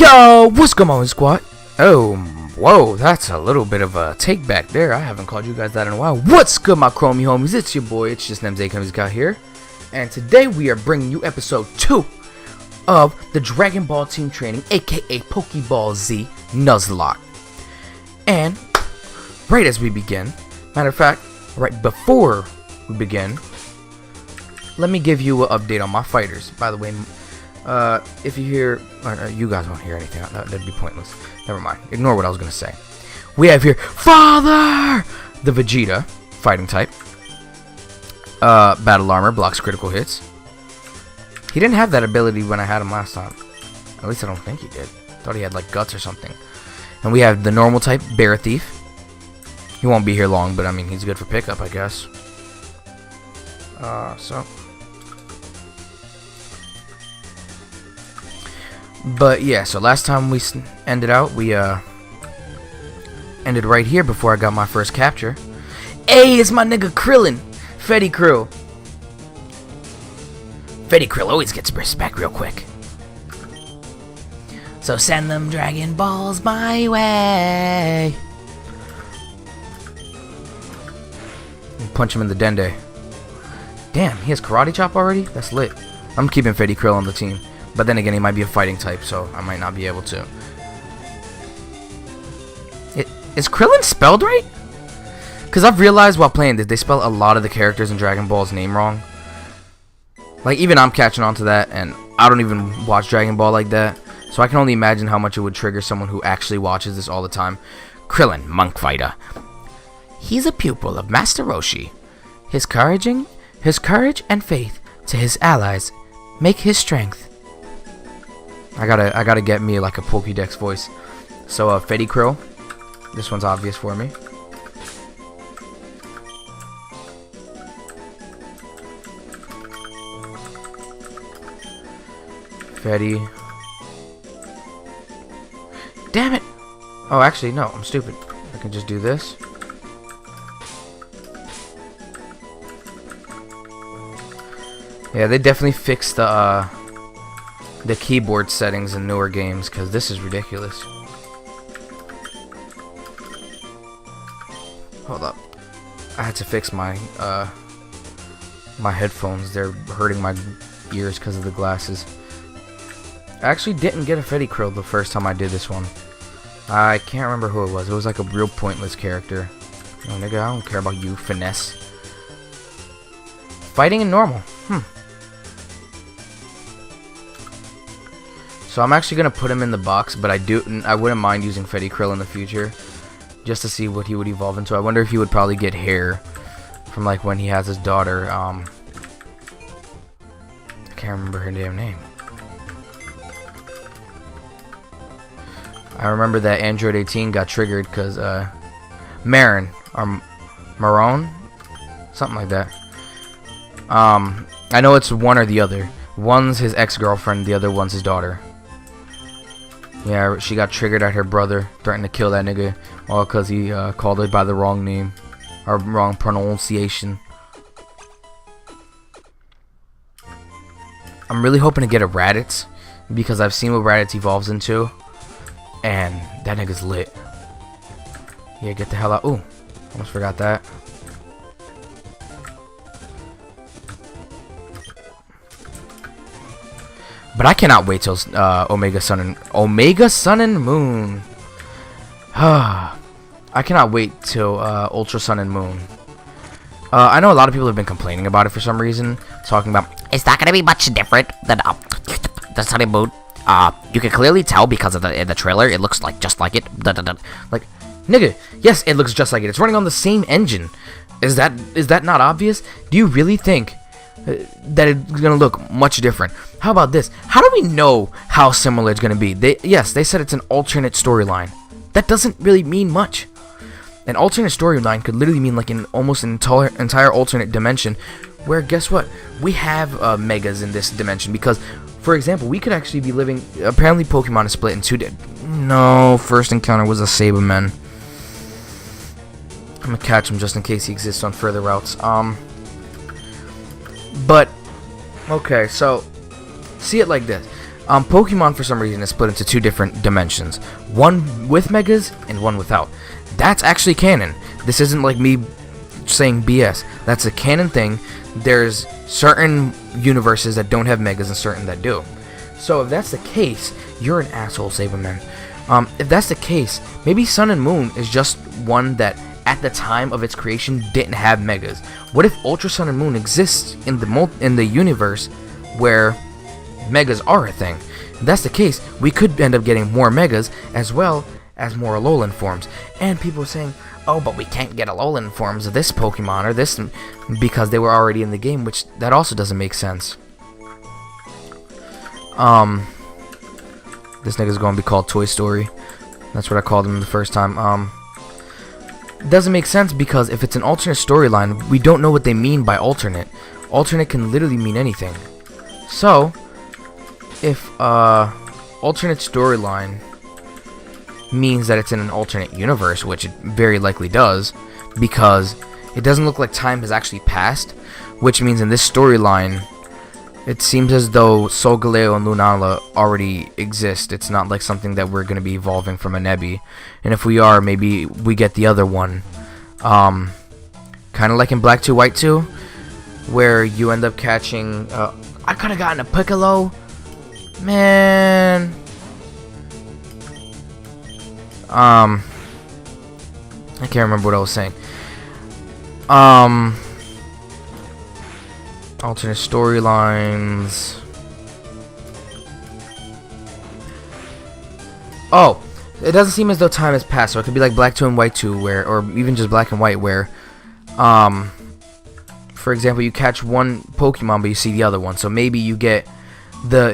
Yo, what's going on, squad? Oh, whoa, that's a little bit of a take back there. I haven't called you guys that in a while. What's good, my chromie homies? It's your boy, it's Just Nemzicott here. And today we are bringing you episode 2 of the Dragon Ball Team Training, aka Pokeball Z Nuzlocke. And right as we begin, matter of fact, right before we begin, let me give you an update on my fighters. By the way, if you hear, you guys won't hear anything. That'd be pointless. Never mind. Ignore what I was gonna say. We have here Father, the Vegeta, fighting type. Battle armor, blocks critical hits. He didn't have that ability when I had him last time. At least I don't think he did. Thought he had like guts or something. And we have the normal type, Bear Thief. He won't be here long, but I mean he's good for pickup, I guess. But yeah, so last time we ended out, we ended right here before I got my first capture. Hey, it's my nigga Krillin, Fetty Krill. Fetty Krill always gets respect real quick. So send them Dragon Balls my way. Punch him in the dende. Damn, he has karate chop already? That's lit. I'm keeping Fetty Krill on the team. But then again, he might be a fighting type, so I might not be able to. Is Krillin spelled right? Because I've realized while playing this, they spell a lot of the characters in Dragon Ball's name wrong. Like, even I'm catching on to that, and I don't even watch Dragon Ball like that. So I can only imagine how much it would trigger someone who actually watches this all the time. Krillin, monk fighter. He's a pupil of Master Roshi. His courage and faith to his allies make his strength. I gotta get me like a Pokédex voice. So Fetty Krill, this one's obvious for me. Fetty. Damn it! Oh, actually no, I'm stupid. I can just do this. Yeah, they definitely fixed the keyboard settings in newer games, because this is ridiculous. Hold up. I had to fix my my headphones. They're hurting my ears because of the glasses. I actually didn't get a Fetty Krill the first time I did this one. I can't remember who it was. It was like a real pointless character. Oh, nigga, I don't care about you, finesse. Fighting in normal. So I'm actually gonna put him in the box, but I wouldn't mind using Fetty Krill in the future, just to see what he would evolve into. I wonder if he would probably get hair from like when he has his daughter. I can't remember her damn name. I remember that Android 18 got triggered because Marin or Marone, something like that. I know it's one or the other. One's his ex-girlfriend, the other one's his daughter. Yeah, she got triggered at her brother, threatened to kill that nigga, all because he called her by the wrong name, or wrong pronunciation. I'm really hoping to get a Raditz, because I've seen what Raditz evolves into, and that nigga's lit. Yeah, get the hell out. Ooh, almost forgot that. But I cannot wait till Omega Sun and Moon. I cannot wait till Ultra Sun and Moon. I know a lot of people have been complaining about it for some reason, talking about it's not gonna be much different than the Sun and Moon. You can clearly tell because of the trailer. It looks like just like it. Like, nigga, yes, it looks just like it. It's running on the same engine. Is that not obvious? Do you really think that it's gonna look much different? How about this? How do we know how similar it's gonna be? They said it's an alternate storyline. That doesn't really mean much. An alternate storyline could literally mean like almost an entire alternate dimension, where guess what? We have megas in this dimension, because, for example, we could actually be living. Apparently, Pokemon is split in two. No, first encounter was a Saberman. I'm gonna catch him just in case he exists on further routes. But okay, so see it like this. Pokemon for some reason is split into two different dimensions, one with megas and one without. That's actually canon. This isn't like me saying BS. That's a canon thing. There's certain universes that don't have megas and certain that do. So if that's the case, you're an asshole, Saberman. If that's the case, maybe Sun and Moon is just one that at the time of its creation didn't have megas. What if Ultra Sun and Moon exists in the universe where megas are a thing? If that's the case, we could end up getting more megas as well as more Alolan forms. And people are saying, oh, but we can't get Alolan forms of this Pokemon or this because they were already in the game, which that also doesn't make sense. This nigga's gonna be called Toy Story. That's what I called him the first time. It doesn't make sense because if it's an alternate storyline, we don't know what they mean by alternate. Alternate can literally mean anything. So, if alternate storyline means that it's in an alternate universe, which it very likely does, because it doesn't look like time has actually passed, which means in this storyline, it seems as though Solgaleo and Lunala already exist. It's not like something that we're going to be evolving from a Nebby. And if we are, maybe we get the other one. Kind of like in Black 2, White 2, where you end up catching... I could have gotten a Piccolo. Man. I can't remember what I was saying. Alternate storylines. Oh, it doesn't seem as though time has passed, so it could be like Black 2 and White 2, where, or even just Black and White, where, for example, you catch one Pokemon, but you see the other one. So maybe you get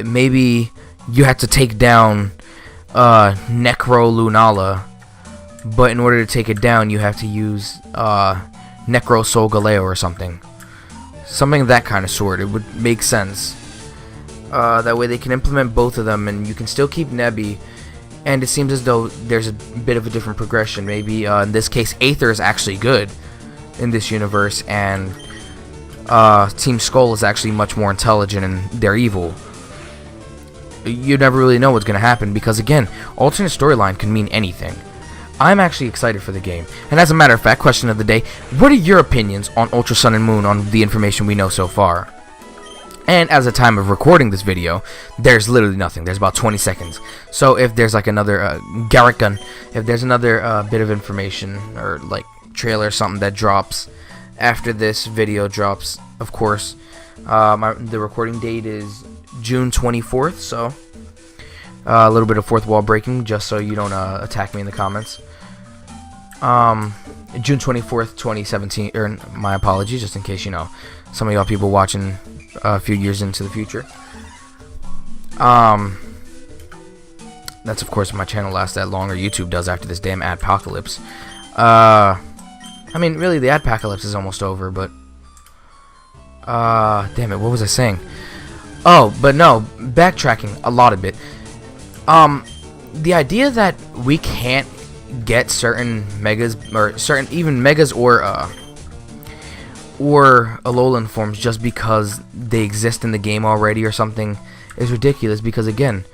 maybe you have to take down Necro Lunala, but in order to take it down, you have to use Necro Solgaleo or something. Something of that kind of sort. It would make sense. That way they can implement both of them, and you can still keep Nebby. And it seems as though there's a bit of a different progression. Maybe in this case, Aether is actually good in this universe, and Team Skull is actually much more intelligent, and they're evil. You never really know what's going to happen, because again, alternate storyline can mean anything. I'm actually excited for the game. And as a matter of fact, question of the day, what are your opinions on Ultra Sun and Moon on the information we know so far? And as a time of recording this video, there's literally nothing. There's about 20 seconds. So if there's like another Garrett gun, if there's another bit of information or like trailer or something that drops after this video drops, of course, the recording date is June 24th, so a little bit of fourth wall breaking, just so you don't attack me in the comments. June 24th, 2017, or my apologies, just in case, you know, some of y'all people watching a few years into the future. That's of course if my channel lasts that long, or YouTube does after this damn adpocalypse. I mean, really, the adpocalypse is almost over, but damn it, what was I saying? Oh, but no, backtracking a lot of it. The idea that we can't get certain megas, or certain even megas, or Alolan forms just because they exist in the game already or something is ridiculous, because again,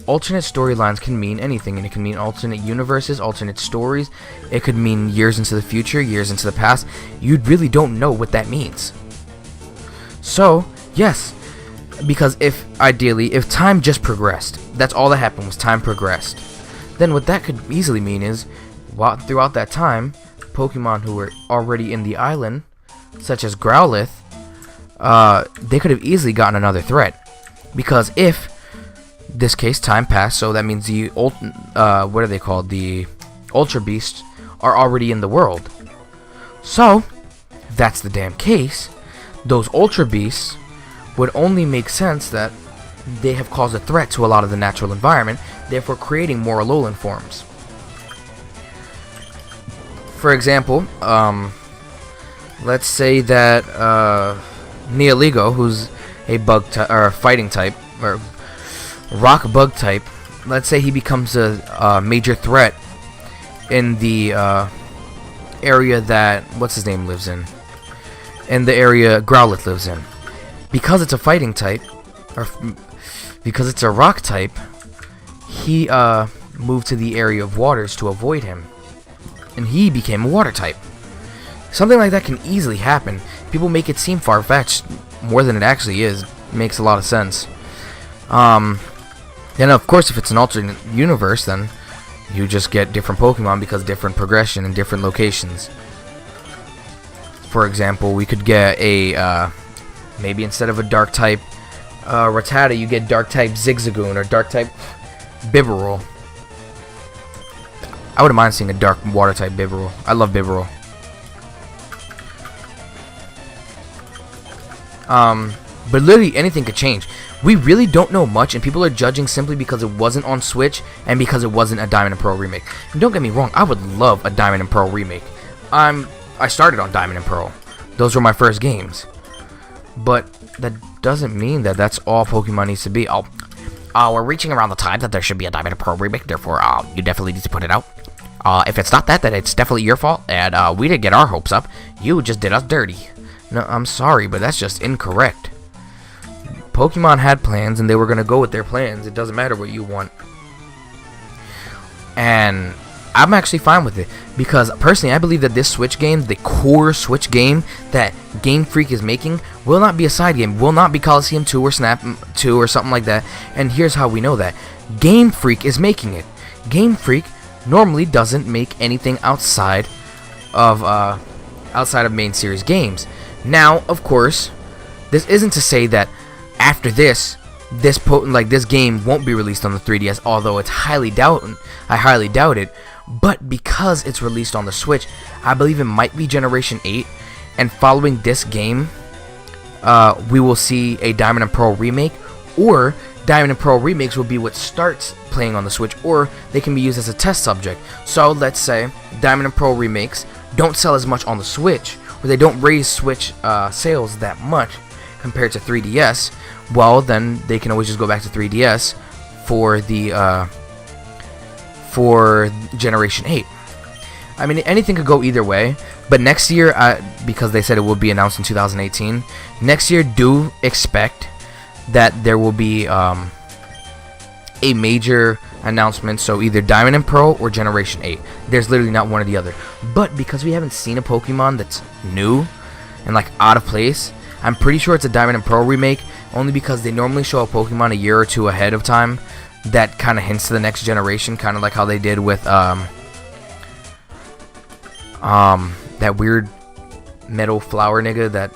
alternate storylines can mean anything, and it can mean alternate universes, alternate stories. It could mean years into the future, years into the past. You really don't know what that means. So, yes, because if time just progressed, that's all that happened, was time progressed, then what that could easily mean is, throughout that time, Pokemon who were already in the island, such as Growlithe, they could have easily gotten another threat. Because if this case time passed, so that means the what are they called? The Ultra Beasts are already in the world. So, if that's the damn case, those Ultra Beasts would only make sense that they have caused a threat to a lot of the natural environment, therefore creating more Alolan forms. For example, let's say that Neoligo, who's a or a fighting type, or rock bug type, let's say he becomes a major threat in the area that what's his name lives in the area Growlithe lives in. Because it's a fighting type, or because it's a rock type, he moved to the area of waters to avoid him, and he became a water type. Something like that can easily happen. People make it seem far-fetched more than it actually is. It makes a lot of sense. Then of course, if it's an alternate universe, then you just get different Pokemon because different progression in different locations. For example, we could get a maybe instead of a dark type Rattata, you get dark type Zigzagoon or dark type Bibarel. I wouldn't mind seeing a dark water type Bibarel. I love Bibarel. But literally anything could change. We really don't know much, and people are judging simply because it wasn't on Switch and because it wasn't a Diamond and Pearl remake. And don't get me wrong, I would love a Diamond and Pearl remake. I started on Diamond and Pearl. Those were my first games. But that doesn't mean that that's all Pokemon needs to be. We're reaching around the time that there should be a Diamond and Pearl remake, therefore, you definitely need to put it out. If it's not that, then it's definitely your fault, and we didn't get our hopes up. You just did us dirty. No, I'm sorry, but that's just incorrect. Pokemon had plans, and they were going to go with their plans. It doesn't matter what you want. And I'm actually fine with it, because personally, I believe that this Switch game, the core Switch game that Game Freak is making, will not be a side game, will not be Coliseum 2 or Snap 2 or something like that. And here's how we know that. Game Freak is making it. Game Freak normally doesn't make anything outside of main series games. Now, of course, this isn't to say that after this game won't be released on the 3DS, although I highly doubt it. But because it's released on the Switch, I believe it might be Generation 8, and following this game, we will see a Diamond and Pearl remake, or Diamond and Pearl remakes will be what starts playing on the Switch, or they can be used as a test subject. So let's say Diamond and Pearl remakes don't sell as much on the Switch, or they don't raise Switch sales that much compared to 3DS. Well, then they can always just go back to 3DS for the for Generation 8. I mean, anything could go either way, but next year, because they said it will be announced in 2018, next year do expect that there will be a major announcement, so either Diamond and Pearl or Generation 8. There's literally not one or the other. But because we haven't seen a Pokemon that's new and like out of place, I'm pretty sure it's a Diamond and Pearl remake, only because they normally show a Pokemon a year or two ahead of time that kind of hints to the next generation, kind of like how they did with that weird metal flower nigga, that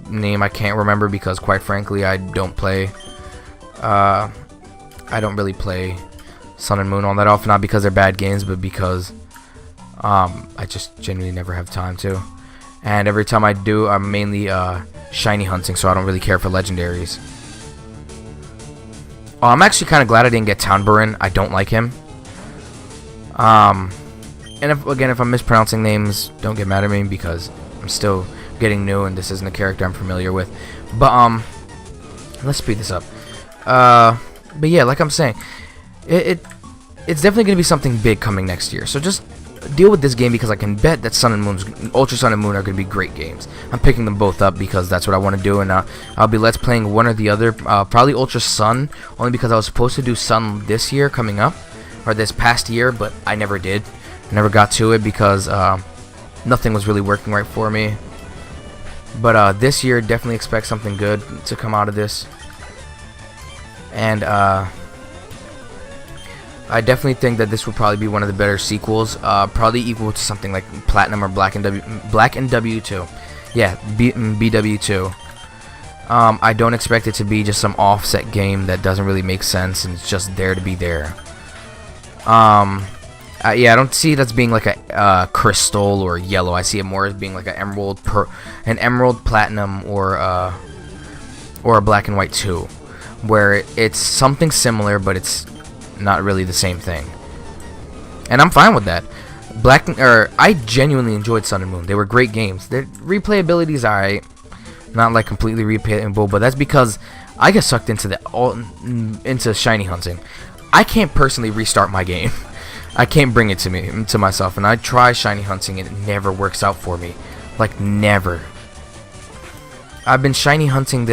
name I can't remember because quite frankly I don't really play Sun and Moon all that often, not because they're bad games, but because I just genuinely never have time to. And every time I do, I'm mainly shiny hunting, so I don't really care for legendaries. I'm actually kind of glad I didn't get Townburin. I don't like him. And if I'm mispronouncing names, don't get mad at me because I'm still getting new and this isn't a character I'm familiar with. But let's speed this up. But yeah, like I'm saying, it's definitely going to be something big coming next year. So just deal with this game, because I can bet that Ultra Sun and Moon are going to be great games. I'm picking them both up because that's what I want to do, and I'll be let's playing one or the other. Probably Ultra Sun, only because I was supposed to do Sun this year coming up, or this past year, but I never did. I never got to it because nothing was really working right for me. But this year, definitely expect something good to come out of this. And I definitely think that this will probably be one of the better sequels, probably equal to something like Platinum or Black and W2. Yeah, BWU2. I don't expect it to be just some offset game that doesn't really make sense and it's just there to be there. Yeah, I don't see it as being like a Crystal or Yellow. I see it more as being like an Emerald Platinum or a Black and White 2, where it's something similar, but it's not really the same thing. And I'm fine with that. I genuinely enjoyed Sun and Moon. They were great games. Their replayability is alright, not like completely replayable, but that's because I get sucked into shiny hunting. I can't personally restart my game. I can't bring it to myself, and I try shiny hunting and it never works out for me. Like never. I've been shiny hunting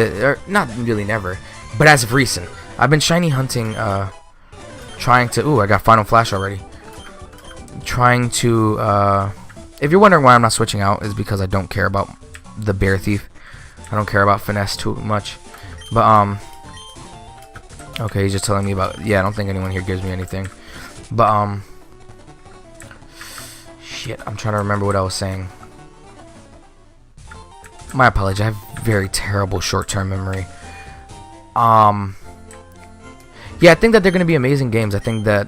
not really never, but as of recent, I've been shiny hunting, trying to... Ooh, I got Final Flash already. Trying to, if you're wondering why I'm not switching out, is because I don't care about the Bear Thief. I don't care about Finesse too much. But, okay, he's just telling me about... Yeah, I don't think anyone here gives me anything. But, shit, I'm trying to remember what I was saying. My apologies, I have very terrible short-term memory. Yeah, I think that they're going to be amazing games. I think that,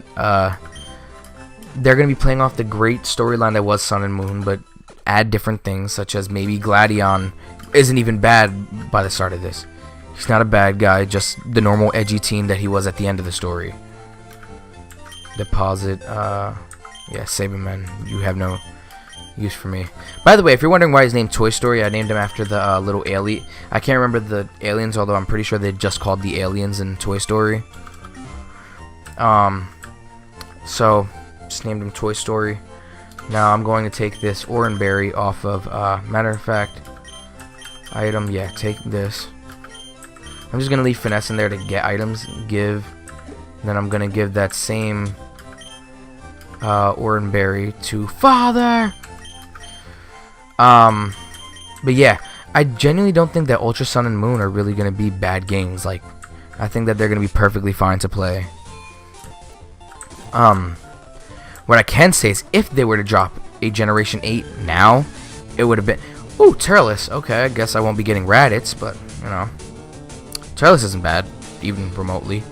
they're going to be playing off the great storyline that was Sun and Moon, but add different things, such as maybe Gladion isn't even bad by the start of this. He's not a bad guy, just the normal edgy teen that he was at the end of the story. Deposit, yeah, Saberman, you have no use for me. By the way, if you're wondering why he's named Toy Story, I named him after the little alien. I can't remember the aliens, although I'm pretty sure they just called the aliens in Toy Story. So... just named him Toy Story. Now I'm going to take this Oran Berry off of, matter of fact, item, yeah, take this. I'm just going to leave Finesse in there to get items, give, and then I'm going to give that same, Oran Berry to Father! But yeah, I genuinely don't think that Ultra Sun and Moon are really going to be bad games. Like, I think that they're going to be perfectly fine to play. What I can say is, if they were to drop a Generation 8 now, it would have been... Ooh, Turles. Okay, I guess I won't be getting Raditz, but, you know. Turles isn't bad, even remotely.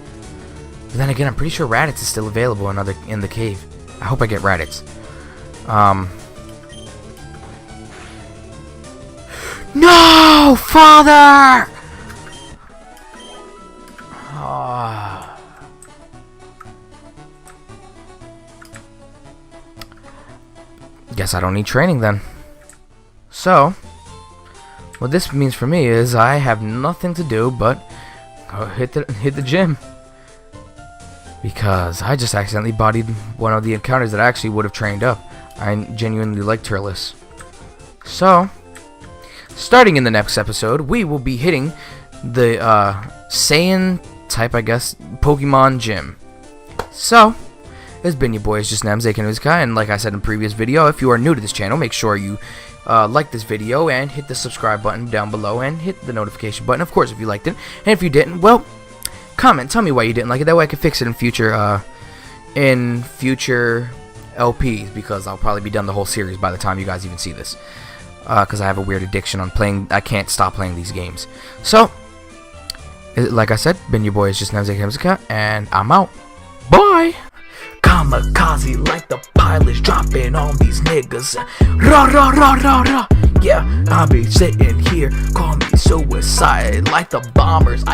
But then again, I'm pretty sure Raditz is still available in the cave. I hope I get Raditz. No! Father! Guess I don't need training then. So, what this means for me is I have nothing to do but go hit the gym, because I just accidentally bodied one of the encounters that I actually would have trained up. I genuinely like Turles. So, starting in the next episode, we will be hitting the Saiyan type, I guess, Pokemon gym. So, it's been your boys, Just Nemz, aka Nuzlocke, and like I said in the previous video, if you are new to this channel, make sure you like this video and hit the subscribe button down below and hit the notification button, of course, if you liked it. And if you didn't, well, comment, tell me why you didn't like it. That way I can fix it in future LPs, because I'll probably be done the whole series by the time you guys even see this. Because I have a weird addiction on playing. I can't stop playing these games. So, like I said, been your boys, Just Nemz, aka Nemzicott, and I'm out. Bye! Kamikaze like the pilots dropping on these niggas. Rah rah rah rah rah. Yeah, I be sitting here, call me suicide like the bombers.